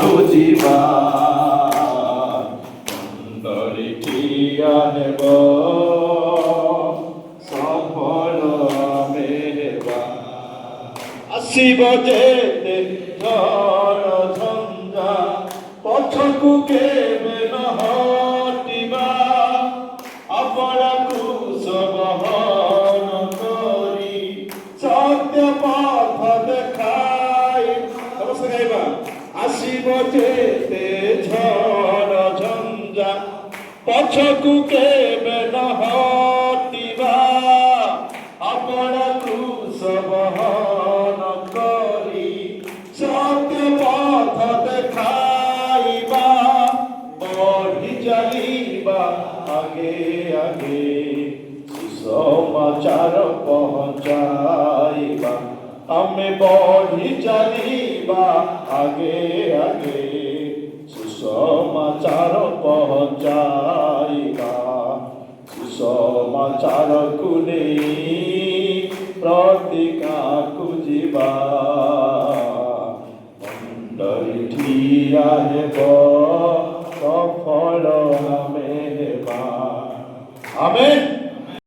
খুঁজিবা সুন্দরী আনব সফল মেবা আসিব যেতে ঝড় ঝঞ্ঝা পছকু কেবে নহটিবা আপনা কুশবহন করি সত্য পথ দেখাই নমস্কার গাইবা আসিব যেতে ঝড় ঝঞ্ঝা পছকু কেবে নহটিবা আপনা কুশবহন করি সত্য পথ দেখাইবা বঢ়ি চালিবা আগে আগে সমাচার পৌঁছাইবা আমি বঢ়ি চালিবা আগে আগে সুসমাচার পৌঁছাইবা সুসমাচার কুনে ପ୍ରତିକା খুঁজিবা ମଣ୍ଡଳୀ ଠିଆ ହେବ ସଫଳ ଆମେ ହେବା। ଆମେନ୍।